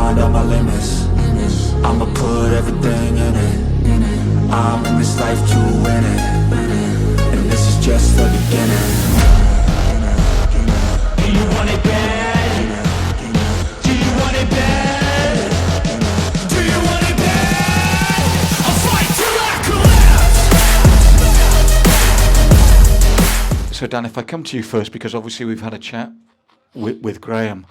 beyond all my limits. I'ma put everything in it. I'm in this life to win it, and this is just the beginning. Do you want it bad? Do you want it bad? Do you want it bad? I'll fight till I collapse. So Dan, if I come to you first, because obviously we've had a chat with Graham.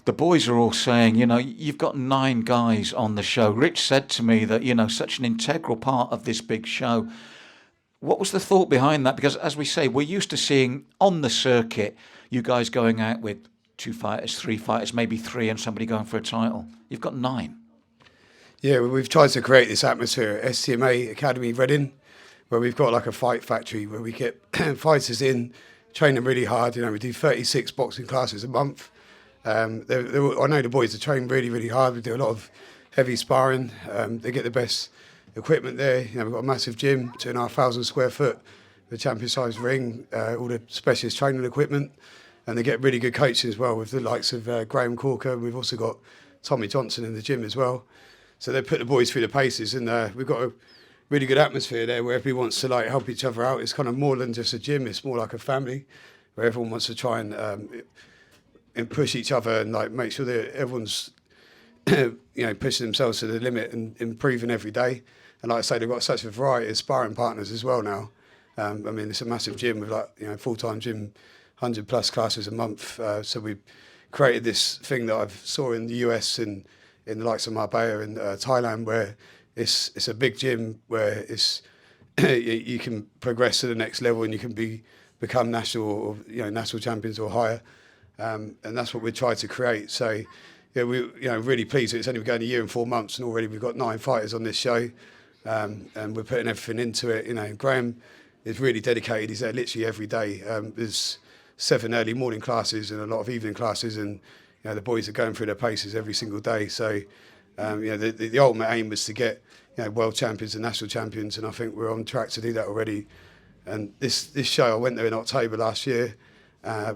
The boys are all saying, you've got 9 guys on the show. Rich said to me that, such an integral part of this big show. What was the thought behind that? Because as we say, we're used to seeing on the circuit you guys going out with 2 fighters, 3 fighters, maybe 3 and somebody going for a title. You've got 9. Yeah, well, we've tried to create this atmosphere at STMA Academy Reading, where we've got like a fight factory where we get fighters in, train them really hard. We do 36 boxing classes a month. I know the boys are trained really, really hard. We do a lot of heavy sparring. They get the best equipment there. We've got a massive gym, 2,500 square foot, the champion-sized ring, all the specialist training equipment, and they get really good coaching as well with the likes of Graham Corker. We've also got Tommy Johnson in the gym as well. So they put the boys through the paces, and we've got a really good atmosphere there where everybody wants to help each other out. It's kind of more than just a gym. It's more like a family where everyone wants to try and push each other and make sure that everyone's pushing themselves to the limit and improving every day. And like I say, they've got such a variety of sparring partners as well now. It's a massive gym with full-time gym, 100+ classes a month. So we created this thing that I saw in the US and in the likes of Marbella and Thailand, where it's a big gym where it's you can progress to the next level and you can become national or national champions or higher. And that's what we tried to create. So, we're really pleased. It's only been going a year and 4 months, and already we've got 9 fighters on this show, and we're putting everything into it. Graham is really dedicated. He's there literally every day. There's 7 early morning classes and a lot of evening classes, and the boys are going through their paces every single day. So, the ultimate aim was to get world champions and national champions, and I think we're on track to do that already. And this show, I went there in October last year.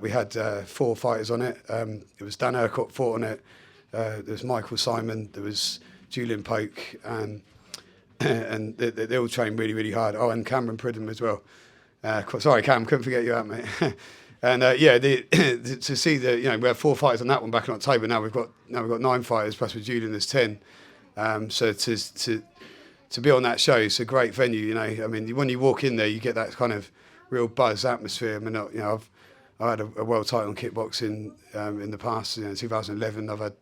We had 4 fighters on it. It was Dan Urquhart fought on it. There was Michael Simon. There was Julian Polk, and they all trained really, really hard. Oh, and Cameron Pridham as well. Sorry, Cam, couldn't forget you out, mate. And to see that we had 4 fighters on that one back in October. Now we've got 9 fighters plus with Julian there's 10. So to be on that show, it's a great venue. When you walk in there, you get that kind of real buzz atmosphere. I had a world title in kickboxing in the past, 2011. I've had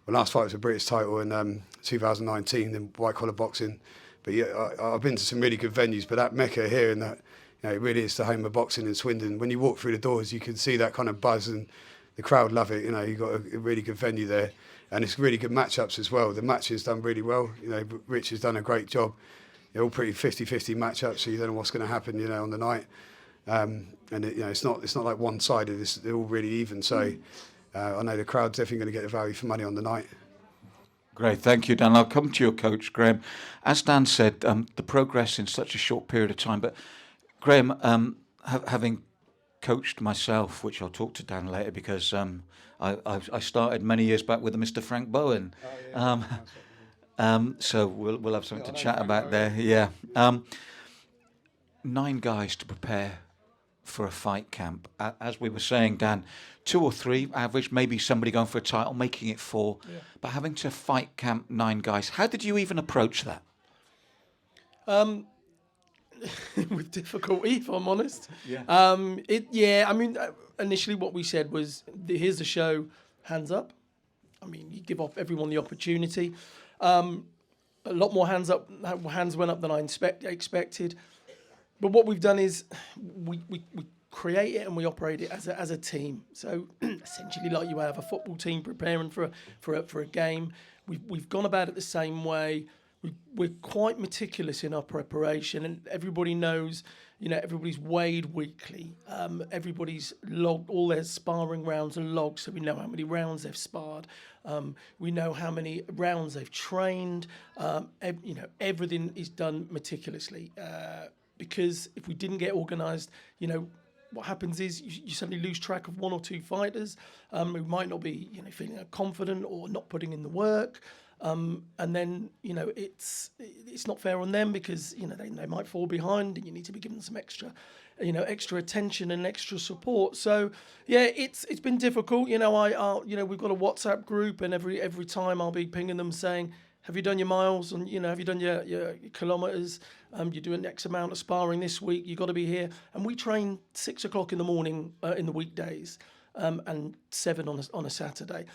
my last fight was a British title in 2019 in white collar boxing. But I've been to some really good venues. But that Meca here, and that it really is the home of boxing in Swindon. When you walk through the doors, you can see that kind of buzz, and the crowd love it. You've got a really good venue there, and it's really good matchups as well. The matching's done really well. Rich has done a great job. They're all pretty 50-50 matchups, so you don't know what's going to happen, on the night. And it's not like one-sided. They're all really even. So I know the crowd's definitely going to get the value for money on the night. Great, thank you, Dan. I'll come to your coach, Graham. As Dan said, the progress in such a short period of time. But Graham, having coached myself, which I'll talk to Dan later, because I started many years back with Mr. Frank Bowen. Oh, yeah. So we'll have something to chat about there. Yeah. 9 guys to prepare for a fight camp. As we were saying, Dan, 2 or 3 average, maybe somebody going for a title, making it 4. Yeah. But having to fight camp 9 guys, how did you even approach that? With difficulty, if I'm honest. Yeah. Initially what we said was, here's the show, hands up. You give off everyone the opportunity. A lot more hands went up than I expected. But what we've done is we create it and we operate it as a team. So essentially, like you have a football team preparing for a game, we've gone about it the same way. We're quite meticulous in our preparation, and everybody knows, everybody's weighed weekly. Everybody's logged, all their sparring rounds are logged, so we know how many rounds they've sparred. We know how many rounds they've trained. Everything is done meticulously. Because if we didn't get organised, what happens is you suddenly lose track of one or two fighters who might not be, feeling confident or not putting in the work. And then, it's not fair on them because, they might fall behind and you need to be giving them some extra attention and extra support. So, yeah, it's been difficult. We've got a WhatsApp group, and every time I'll be pinging them saying, have you done your miles? And, have you done your kilometres? You're doing X amount of sparring this week. You've got to be here. And we train 6 o'clock in the morning in the weekdays and 7 on a Saturday.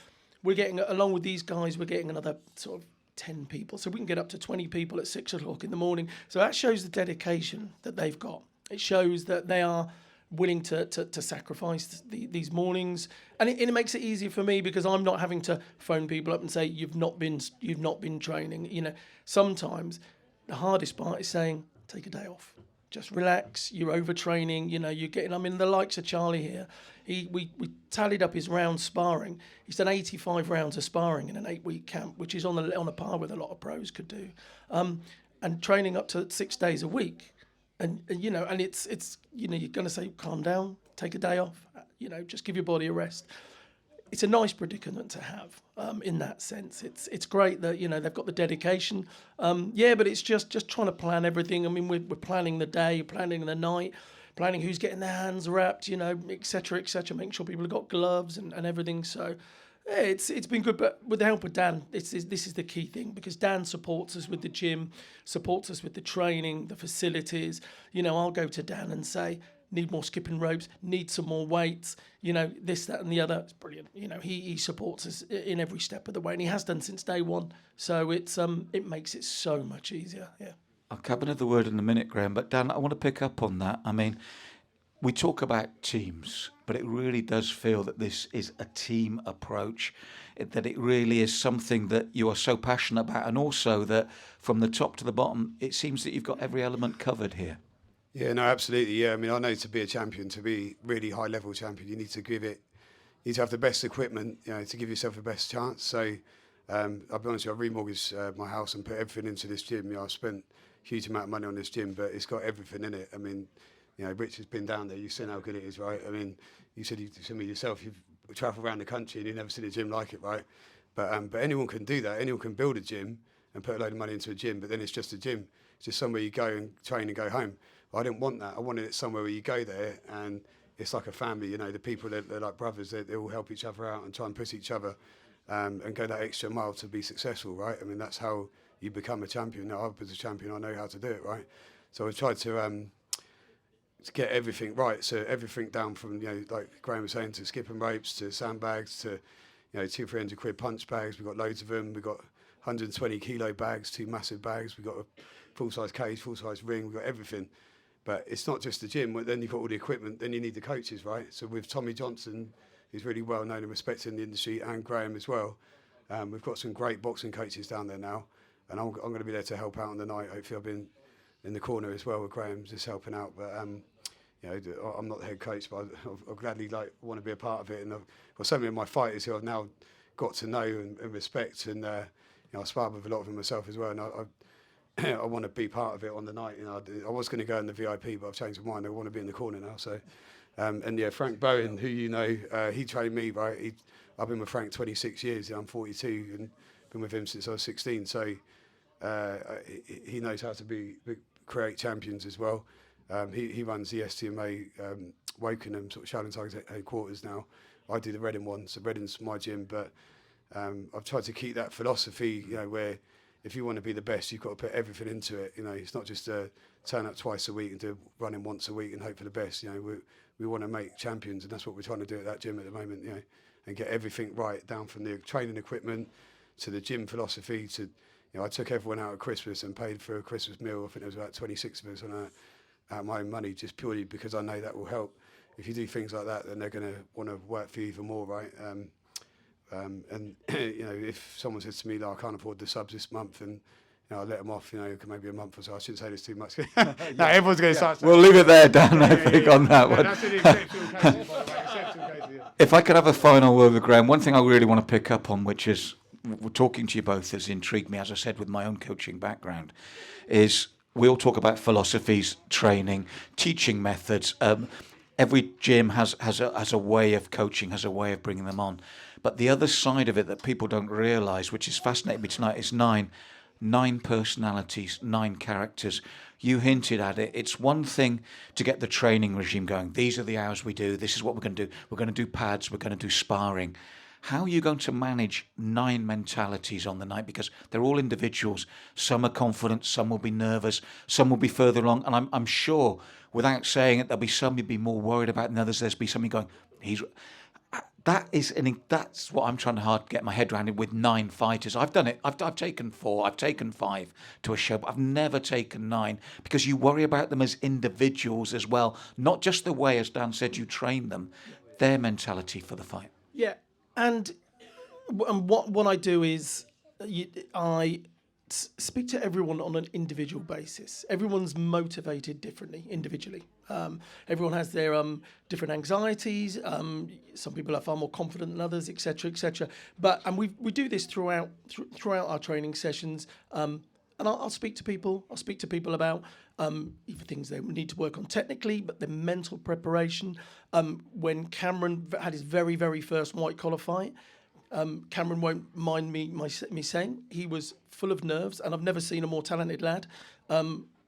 We're getting, along with these guys, we're getting another sort of 10 people. So we can get up to 20 people at 6 o'clock in the morning. So that shows the dedication that they've got. It shows that they are willing to sacrifice these mornings, and it makes it easier for me because I'm not having to phone people up and say you've not been training. Sometimes the hardest part is saying take a day off, just relax. You're overtraining. You're getting. I mean, the likes of Charlie here. We tallied up his round sparring. He's done 85 rounds of sparring in an 8-week camp, which is on a par with a lot of pros could do, and training up to 6 days a week. And it's you're going to say, calm down, take a day off, just give your body a rest. It's a nice predicament to have in that sense. It's great that, they've got the dedication. But it's just trying to plan everything. I mean, we're planning the day, planning the night, planning who's getting their hands wrapped, et cetera, making sure people have got gloves and everything. So, yeah, it's been good, but with the help of Dan, this is the key thing because Dan supports us with the gym, supports us with the training, the facilities. I'll go to Dan and say, need more skipping ropes, need some more weights, this, that, and the other. It's brilliant. He supports us in every step of the way, and he has done since day one. So it makes it so much easier. Yeah. I'll come another word in a minute, Graham, but Dan, I want to pick up on that. I mean, we talk about teams, but it really does feel that this is a team approach, that it really is something that you are so passionate about, and also that from the top to the bottom, it seems that you've got every element covered here. Yeah, no, absolutely. Yeah, I mean, I know to be a champion, to be really high-level champion, you need to have the best equipment, to give yourself the best chance. So, I'll be honest with you, I remortgaged my house and put everything into this gym. I've spent a huge amount of money on this gym, but it's got everything in it. I mean, Rich has been down there. You've seen how good it is, right? I mean, you said to me yourself, you've travelled around the country and you've never seen a gym like it, right? But anyone can do that. Anyone can build a gym and put a load of money into a gym, but then it's just a gym. It's just somewhere you go and train and go home. Well, I didn't want that. I wanted it somewhere where you go there and it's like a family. The people, they're like brothers. They all help each other out and try and push each other and go that extra mile to be successful, right? I mean, that's how you become a champion. Now, I was a champion. I know how to do it, right? So I tried to get everything right, so everything down from like Graham was saying, to skipping ropes, to sandbags, to 200-300 quid punch bags. We've got loads of them. We've got 120 kilo bags, 2 massive bags. We've got a full-size cage, full-size ring. We've got everything, but it's not just the gym. Then you've got all the equipment. Then you need the coaches, right? So with Tommy Johnson, who's really well known and respected in the industry, and Graham as well, we've got some great boxing coaches down there now, and I'm going to be there to help out on the night. Hopefully, I've been in the corner as well with Graham, just helping out, but. I'm not the head coach, but I'll gladly want to be a part of it. And I've got so many of my fighters who I've now got to know and respect, and I spar with a lot of them myself as well. And I want to be part of it on the night. I was going to go in the VIP, but I've changed my mind. I want to be in the corner now. So, Frank Bowen, who he trained me, right? I've been with Frank 26 years. I'm 42 and been with him since I was 16. So he knows how to create champions as well. He runs the STMA Wokingham sort of Shaolin Tigers headquarters now. I do the Reading one, so Reading's my gym, but I've tried to keep that philosophy, where if you want to be the best, you've got to put everything into it. It's not just turn up twice a week and do running once a week and hope for the best. We want to make champions, and that's what we're trying to do at that gym at the moment. And get everything right, down from the training equipment to the gym philosophy. To I took everyone out at Christmas and paid for a Christmas meal. I think there was about 26 of us on my own money, just purely because I know that will help. If you do things like that, then they're going to want to work for you even more, right? And if someone says to me, I can't afford the subs this month, and I let them off, maybe a month or so. I shouldn't say this too much. No, everyone's going to start. We'll leave it there, Dan. I think on that one. That's an exceptional case, by the way. Exceptional case, yeah. If I could have a final word with Graham, one thing I really want to pick up on, which is talking to you both has intrigued me, as I said, with my own coaching background, is we all talk about philosophies, training, teaching methods. every gym has a way of coaching, has a way of bringing them on. But the other side of it that people don't realise, which is fascinating me tonight, is nine personalities, 9 characters. You hinted at it. It's one thing to get the training regime going. These are the hours we do. This is what we're going to do. We're going to do pads. We're going to do sparring. How are you going to manage 9 mentalities on the night? Because they're all individuals. Some are confident, some will be nervous, some will be further along. And I'm sure, without saying it, there'll be some you'll be more worried about than others. There'll be somebody going, that's what I'm trying to hard get my head around it with 9 fighters. I've done it. I've taken 4. I've taken 5 to a show, but I've never taken 9 because you worry about them as individuals as well, not just the way, as Dan said, you train them, their mentality for the fight. Yeah, and what I do is I speak to everyone on an individual basis. Everyone's motivated differently, individually. Everyone has their different anxieties. Some people are far more confident than others, etc., etc. And we do this throughout our training sessions. And I'll speak to people. I'll speak to people about either things they need to work on technically, but their mental preparation. When Cameron had his very, very first white collar fight, Cameron won't mind me saying he was full of nerves, and I've never seen a more talented lad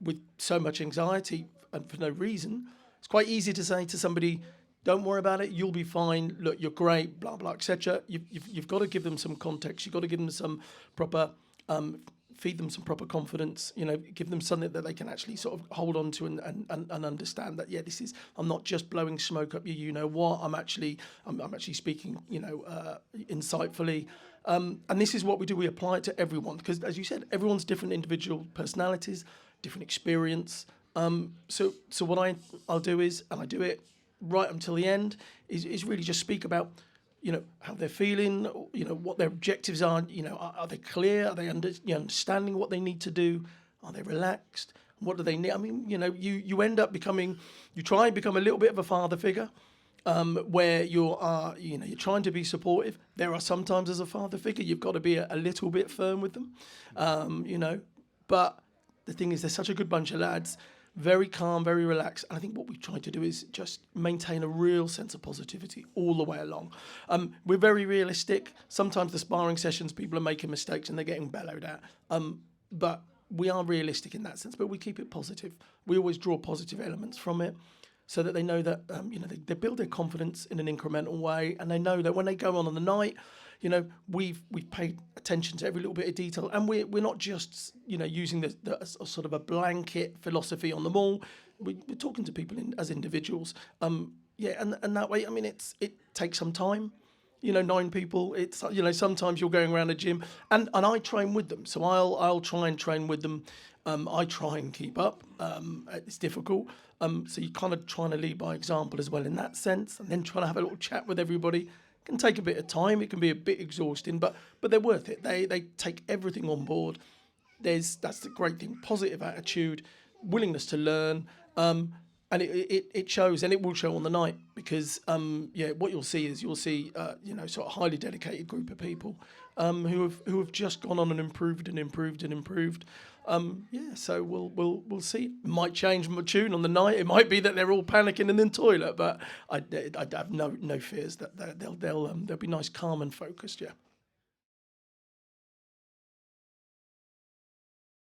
with so much anxiety and for no reason. It's quite easy to say to somebody, "Don't worry about it. You'll be fine. Look, you're great." Blah blah, etc. You've got to give them some context. You've got to give them some proper. Feed them some proper confidence, give them something that they can actually sort of hold on to and understand that, I'm not just blowing smoke up what, I'm actually speaking, insightfully. And this is what we do. We apply it to everyone because, as you said, everyone's different individual personalities, different experience. So what I'll do is, and I do it right until the end, is really just speak about how they're feeling, what their objectives are, are they clear? Are they understanding what they need to do? Are they relaxed? What do they need? I mean, you end up you try and become a little bit of a father figure, where you're trying to be supportive. There are sometimes as a father figure, you've got to be a little bit firm with them, but the thing is, they're such a good bunch of lads. Very calm, very relaxed. And I think what we've tried to do is just maintain a real sense of positivity all the way along. We're very realistic. Sometimes the sparring sessions, people are making mistakes and they're getting bellowed at. But we are realistic in that sense, but we keep it positive. We always draw positive elements from it so that they know that, they build their confidence in an incremental way. And they know that when they go on the night, we've paid attention to every little bit of detail, and we're not just using the sort of a blanket philosophy on them all. We're talking to people as individuals. And that way, I mean, it takes some time. 9 people. It's sometimes you're going around a gym, and I train with them, so I'll try and train with them. I try and keep up. It's difficult. So you're kind of trying to lead by example as well in that sense, and then trying to have a little chat with everybody. Can take a bit of time. It can be a bit exhausting, but they're worth it. They take everything on board. That's the great thing. Positive attitude, willingness to learn, and it shows, and it will show on the night because what you'll see sort of highly dedicated group of people who have just gone on and improved. So we'll see. It might change my tune on the night. It might be that they're all panicking in the toilet, but I have no fears that they'll be nice, calm and focused. Yeah.